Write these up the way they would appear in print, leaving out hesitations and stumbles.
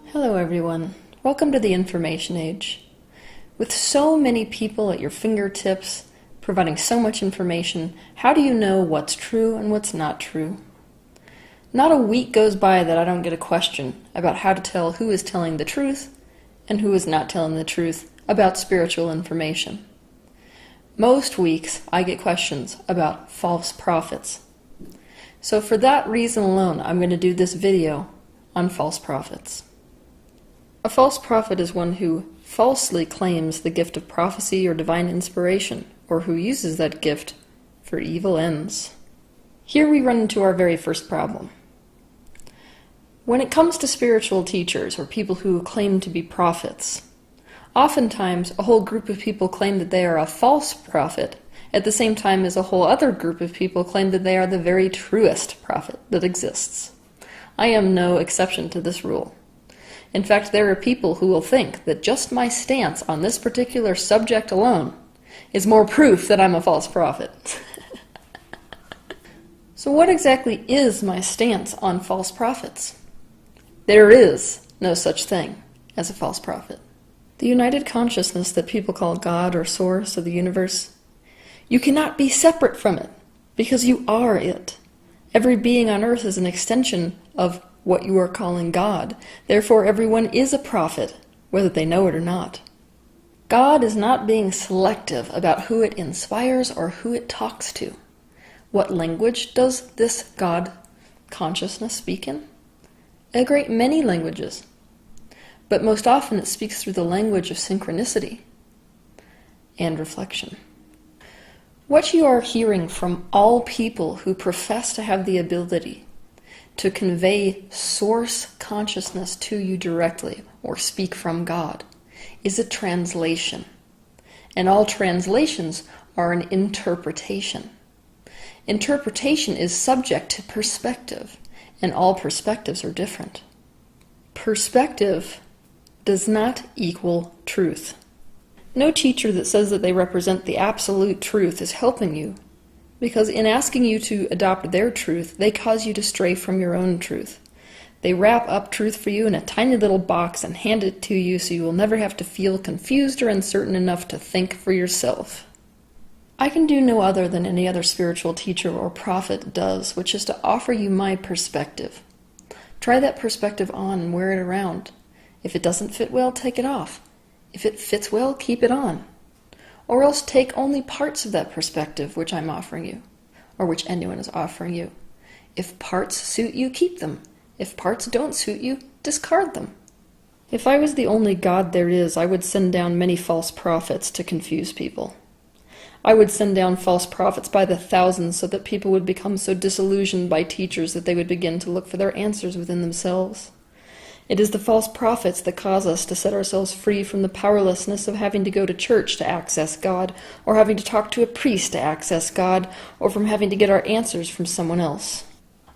Hello everyone, welcome to the information age. With so many people at your fingertips, providing so much information, how do you know what's true and what's not true? Not a week goes by that I don't get a question about how to tell who is telling the truth and who is not telling the truth about spiritual information. Most weeks I get questions about false prophets. So for that reason alone, I'm going to do this video on false prophets. A false prophet is one who falsely claims the gift of prophecy or divine inspiration, or who uses that gift for evil ends. Here we run into our very first problem. When it comes to spiritual teachers or people who claim to be prophets, oftentimes a whole group of people claim that they are a false prophet, at the same time as a whole other group of people claim that they are the very truest prophet that exists. I am no exception to this rule. In fact, there are people who will think that just my stance on this particular subject alone is more proof that I'm a false prophet. So what exactly is my stance on false prophets? There is no such thing as a false prophet. The united consciousness that people call God or source of the universe, you cannot be separate from it because you are it. Every being on earth is an extension of what you are calling God. Therefore, everyone is a prophet, whether they know it or not. God is not being selective about who it inspires or who it talks to. What language does this God consciousness speak in? A great many languages. But most often it speaks through the language of synchronicity and reflection. What you are hearing from all people who profess to have the ability to convey source consciousness to you directly or speak from God is a translation. And all translations are an interpretation. Interpretation is subject to perspective, and all perspectives are different. Perspective does not equal truth. No teacher that says that they represent the absolute truth is helping you, because in asking you to adopt their truth, they cause you to stray from your own truth. They wrap up truth for you in a tiny little box and hand it to you so you will never have to feel confused or uncertain enough to think for yourself. I can do no other than any other spiritual teacher or prophet does, which is to offer you my perspective. Try that perspective on and wear it around. If it doesn't fit well, take it off. If it fits well, keep it on. Or else take only parts of that perspective which I'm offering you, or which anyone is offering you. If parts suit you, keep them. If parts don't suit you, discard them. If I was the only God there is, I would send down many false prophets to confuse people. I would send down false prophets by the thousands so that people would become so disillusioned by teachers that they would begin to look for their answers within themselves. It is the false prophets that cause us to set ourselves free from the powerlessness of having to go to church to access God, or having to talk to a priest to access God, or from having to get our answers from someone else.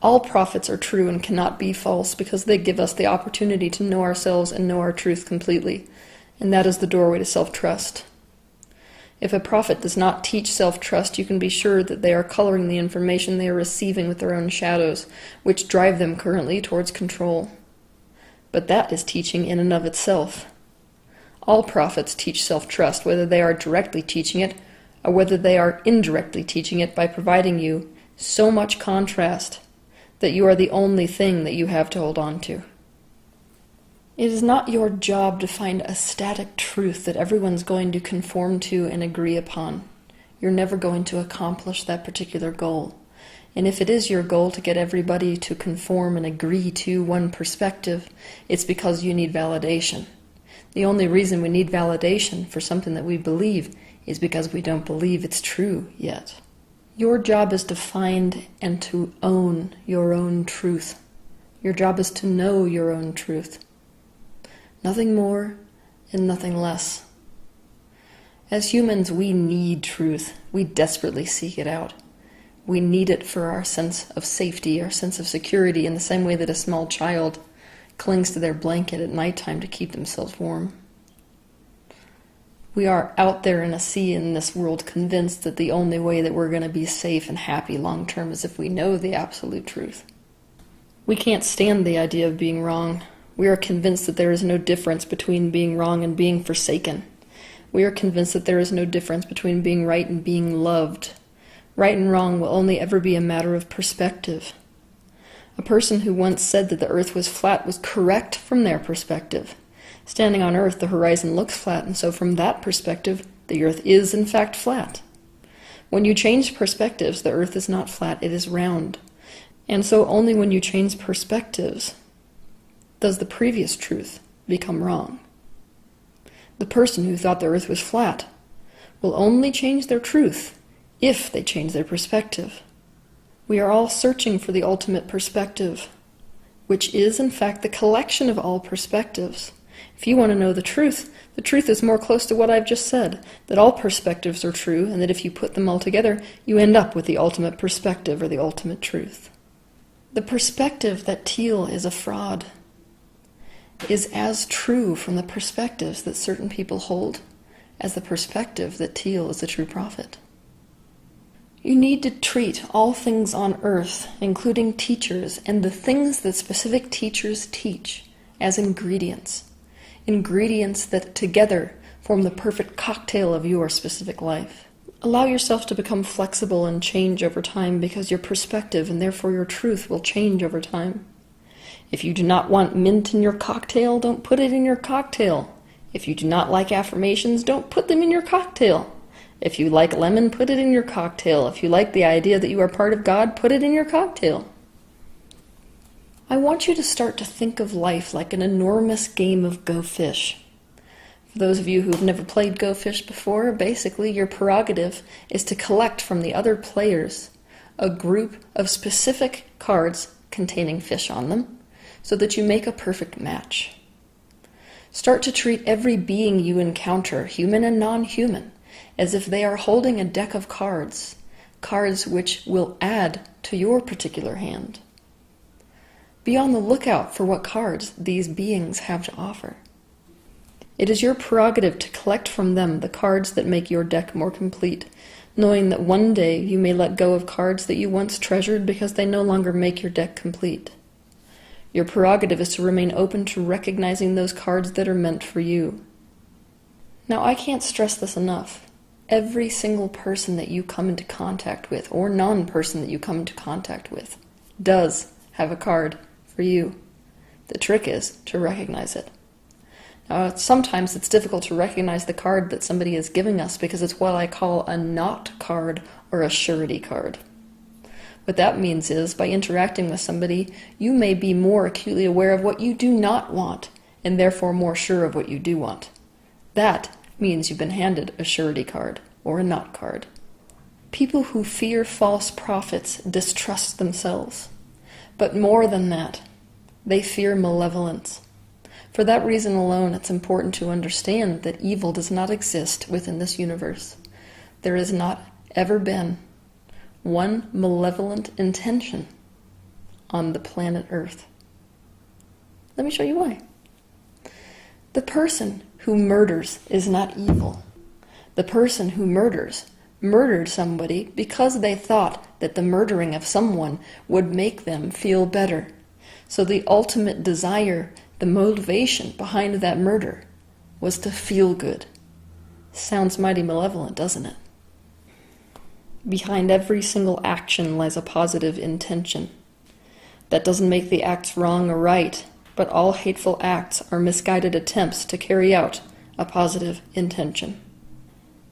All prophets are true and cannot be false because they give us the opportunity to know ourselves and know our truth completely, and that is the doorway to self-trust. If a prophet does not teach self-trust, you can be sure that they are coloring the information they are receiving with their own shadows, which drive them currently towards control. But that is teaching in and of itself. All prophets teach self-trust, whether they are directly teaching it or whether they are indirectly teaching it by providing you so much contrast that you are the only thing that you have to hold on to. It is not your job to find a static truth that everyone's going to conform to and agree upon. You're never going to accomplish that particular goal. And if it is your goal to get everybody to conform and agree to one perspective, it's because you need validation. The only reason we need validation for something that we believe is because we don't believe it's true yet. Your job is to find and to own your own truth. Your job is to know your own truth. Nothing more and nothing less. As humans, we need truth. We desperately seek it out. We need it for our sense of safety, our sense of security, in the same way that a small child clings to their blanket at nighttime to keep themselves warm. We are out there in a sea in this world, convinced that the only way that we're going to be safe and happy long term is if we know the absolute truth. We can't stand the idea of being wrong. We are convinced that there is no difference between being wrong and being forsaken. We are convinced that there is no difference between being right and being loved. Right and wrong will only ever be a matter of perspective. A person who once said that the earth was flat was correct from their perspective. Standing on earth, the horizon looks flat, and so from that perspective, the earth is in fact flat. When you change perspectives, the earth is not flat, it is round. And so only when you change perspectives does the previous truth become wrong. The person who thought the earth was flat will only change their truth if they change their perspective. We are all searching for the ultimate perspective, which is in fact the collection of all perspectives. If you want to know the truth is more close to what I've just said, that all perspectives are true, and that if you put them all together, you end up with the ultimate perspective or the ultimate truth. The perspective that Teal is a fraud is as true from the perspectives that certain people hold as the perspective that Teal is a true prophet. You need to treat all things on earth, including teachers and the things that specific teachers teach, as ingredients. Ingredients that together form the perfect cocktail of your specific life. Allow yourself to become flexible and change over time, because your perspective and therefore your truth will change over time. If you do not want mint in your cocktail, don't put it in your cocktail. If you do not like affirmations, don't put them in your cocktail. If you like lemon, put it in your cocktail. If you like the idea that you are part of God, put it in your cocktail. I want you to start to think of life like an enormous game of Go Fish. For those of you who have never played Go Fish before, basically your prerogative is to collect from the other players a group of specific cards containing fish on them, so that you make a perfect match. Start to treat every being you encounter, human and non-human, as if they are holding a deck of cards, cards which will add to your particular hand. Be on the lookout for what cards these beings have to offer. It is your prerogative to collect from them the cards that make your deck more complete, knowing that one day you may let go of cards that you once treasured because they no longer make your deck complete. Your prerogative is to remain open to recognizing those cards that are meant for you. Now, I can't stress this enough. Every single person that you come into contact with, or non-person that you come into contact with, does have a card for you. The trick is to recognize it. Now, sometimes it's difficult to recognize the card that somebody is giving us because it's what I call a not card or a surety card. What that means is, by interacting with somebody, you may be more acutely aware of what you do not want, and therefore more sure of what you do want. That means you've been handed a surety card, or a not card. People who fear false prophets distrust themselves. But more than that, they fear malevolence. For that reason alone, it's important to understand that evil does not exist within this universe. There has not ever been one malevolent intention on the planet Earth. Let me show you why. The person who murders is not evil. The person who murdered somebody because they thought that the murdering of someone would make them feel better. So the ultimate desire, the motivation behind that murder was to feel good. Sounds mighty malevolent, doesn't it? Behind every single action lies a positive intention. That doesn't make the acts wrong or right, but all hateful acts are misguided attempts to carry out a positive intention.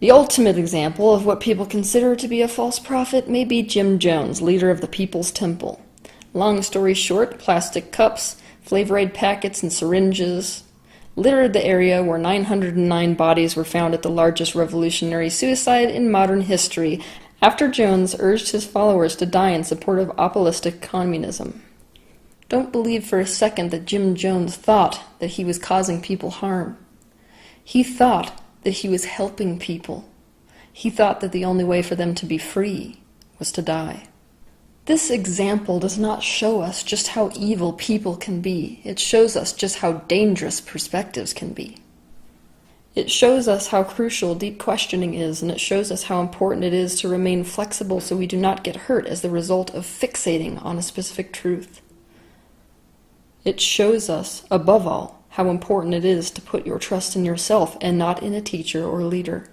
The ultimate example of what people consider to be a false prophet may be Jim Jones, leader of the People's Temple. Long story short, plastic cups, Flavor Aid packets, and syringes littered the area where 909 bodies were found at the largest revolutionary suicide in modern history After Jones urged his followers to die in support of apostolic communism. Don't believe for a second that Jim Jones thought that he was causing people harm. He thought that he was helping people. He thought that the only way for them to be free was to die. This example does not show us just how evil people can be. It shows us just how dangerous perspectives can be. It shows us how crucial deep questioning is, and it shows us how important it is to remain flexible so we do not get hurt as the result of fixating on a specific truth. It shows us, above all, how important it is to put your trust in yourself and not in a teacher or leader.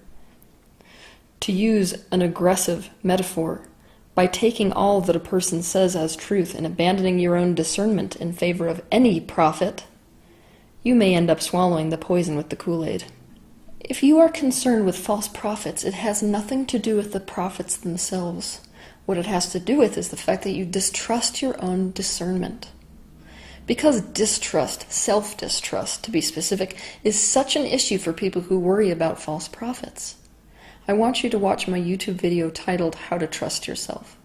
To use an aggressive metaphor, by taking all that a person says as truth and abandoning your own discernment in favor of any prophet, you may end up swallowing the poison with the Kool-Aid. If you are concerned with false prophets, it has nothing to do with the prophets themselves. What it has to do with is the fact that you distrust your own discernment. Because distrust, self-distrust to be specific, is such an issue for people who worry about false prophets, I want you to watch my YouTube video titled How to Trust Yourself.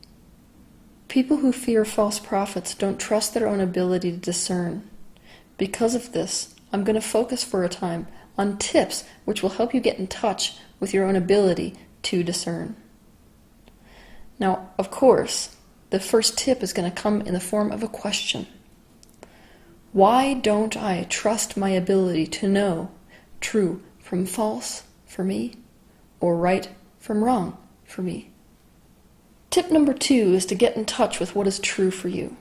People who fear false prophets don't trust their own ability to discern. Because of this, I'm going to focus for a time on tips which will help you get in touch with your own ability to discern. Now, of course, the first tip is going to come in the form of a question. Why don't I trust my ability to know true from false for me, or right from wrong for me? Tip number 2 is to get in touch with what is true for you.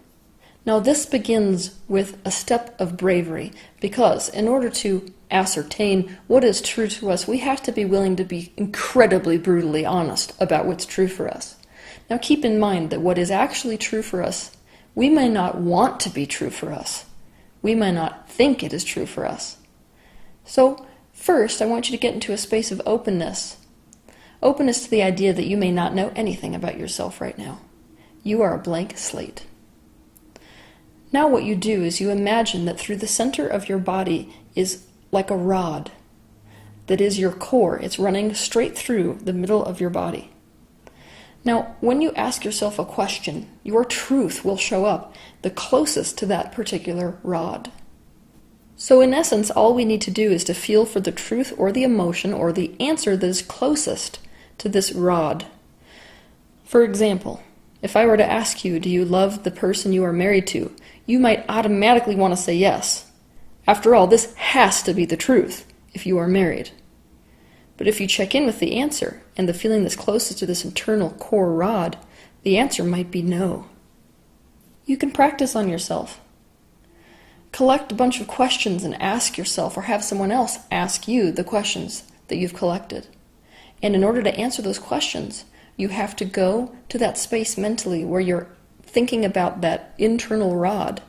Now this begins with a step of bravery, because in order to ascertain what is true to us, we have to be willing to be incredibly brutally honest about what's true for us. Now keep in mind that what is actually true for us, we may not want to be true for us. We may not think it is true for us. So first, I want you to get into a space of openness. Openness to the idea that you may not know anything about yourself right now. You are a blank slate. Now what you do is you imagine that through the center of your body is like a rod. That is your core. It's running straight through the middle of your body. Now, when you ask yourself a question, your truth will show up the closest to that particular rod. So in essence, all we need to do is to feel for the truth or the emotion or the answer that is closest to this rod. For example, if I were to ask you, do you love the person you are married to, you might automatically want to say yes. After all, this has to be the truth if you are married. But if you check in with the answer and the feeling that's closest to this internal core rod, the answer might be no. You can practice on yourself. Collect a bunch of questions and ask yourself, or have someone else ask you the questions that you've collected. And in order to answer those questions, you have to go to that space mentally where you're thinking about that internal rod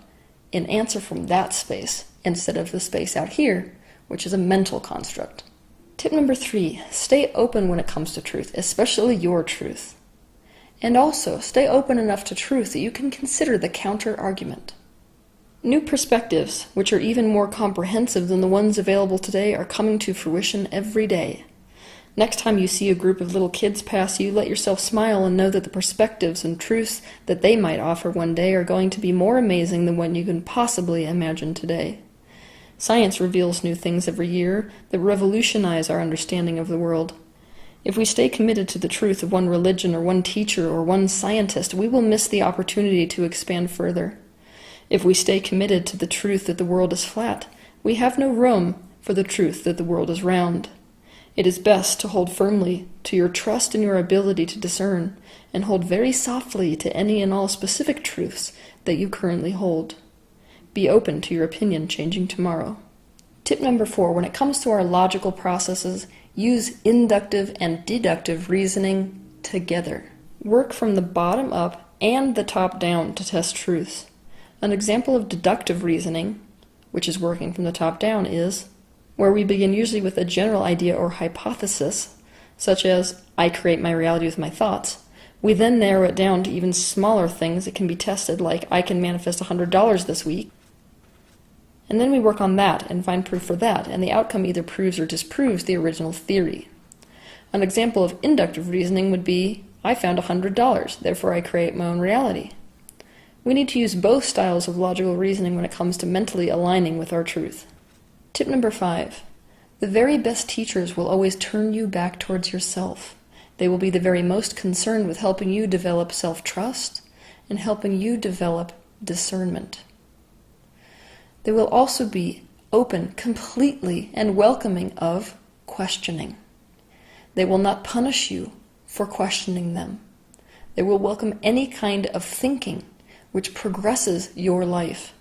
and answer from that space instead of the space out here, which is a mental construct. Tip number 3, stay open when it comes to truth, especially your truth. And also, stay open enough to truth that you can consider the counter-argument. New perspectives, which are even more comprehensive than the ones available today, are coming to fruition every day. Next time you see a group of little kids pass you, let yourself smile and know that the perspectives and truths that they might offer one day are going to be more amazing than what you can possibly imagine today. Science reveals new things every year that revolutionize our understanding of the world. If we stay committed to the truth of one religion or one teacher or one scientist, we will miss the opportunity to expand further. If we stay committed to the truth that the world is flat, we have no room for the truth that the world is round. It is best to hold firmly to your trust in your ability to discern, and hold very softly to any and all specific truths that you currently hold. Be open to your opinion changing tomorrow. Tip number 4, when it comes to our logical processes, use inductive and deductive reasoning together. Work from the bottom up and the top down to test truths. An example of deductive reasoning, which is working from the top down, is where we begin usually with a general idea or hypothesis, such as, I create my reality with my thoughts. We then narrow it down to even smaller things that can be tested, like I can manifest $100 this week. And then we work on that and find proof for that, and the outcome either proves or disproves the original theory. An example of inductive reasoning would be, I found $100, therefore I create my own reality. We need to use both styles of logical reasoning when it comes to mentally aligning with our truth. Tip number 5. The very best teachers will always turn you back towards yourself. They will be the very most concerned with helping you develop self-trust and helping you develop discernment. They will also be open completely and welcoming of questioning. They will not punish you for questioning them. They will welcome any kind of thinking which progresses your life.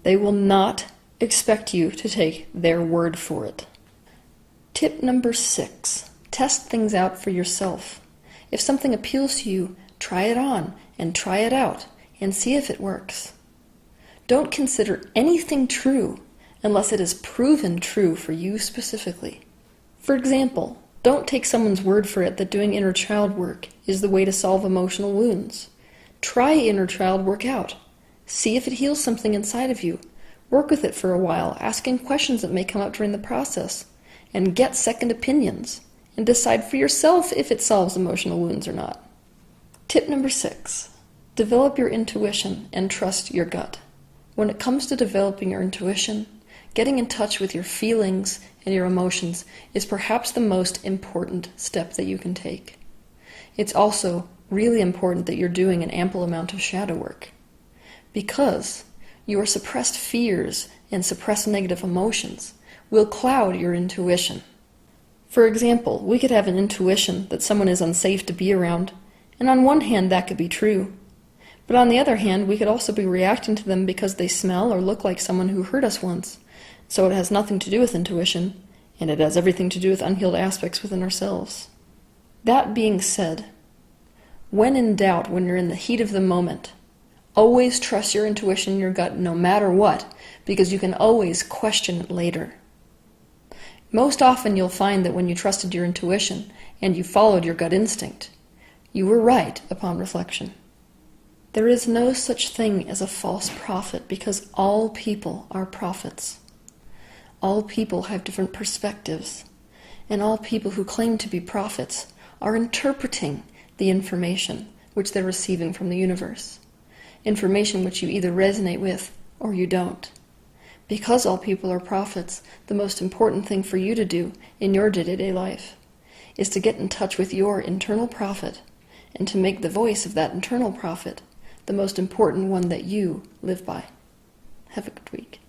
They will not expect you to take their word for it. Tip number 6. Test things out for yourself. If something appeals to you, try it on and try it out and see if it works. Don't consider anything true unless it is proven true for you specifically. For example, don't take someone's word for it that doing inner child work is the way to solve emotional wounds. Try inner child work out. See if it heals something inside of you. Work with it for a while, asking questions that may come up during the process, and get second opinions, and decide for yourself if it solves emotional wounds or not. Tip number 6. Develop your intuition and trust your gut. When it comes to developing your intuition, getting in touch with your feelings and your emotions is perhaps the most important step that you can take. It's also really important that you're doing an ample amount of shadow work, because your suppressed fears and suppressed negative emotions will cloud your intuition. For example, we could have an intuition that someone is unsafe to be around, and on one hand that could be true, but on the other hand we could also be reacting to them because they smell or look like someone who hurt us once. So it has nothing to do with intuition, and it has everything to do with unhealed aspects within ourselves. That being said, when in doubt, when you're in the heat of the moment, always trust your intuition, your gut, no matter what, because you can always question it later. Most often you'll find that when you trusted your intuition and you followed your gut instinct, you were right upon reflection. There is no such thing as a false prophet because all people are prophets. All people have different perspectives, and all people who claim to be prophets are interpreting the information which they're receiving from the universe, information which you either resonate with or you don't. Because all people are prophets, the most important thing for you to do in your day-to-day life is to get in touch with your internal prophet and to make the voice of that internal prophet the most important one that you live by. Have a good week.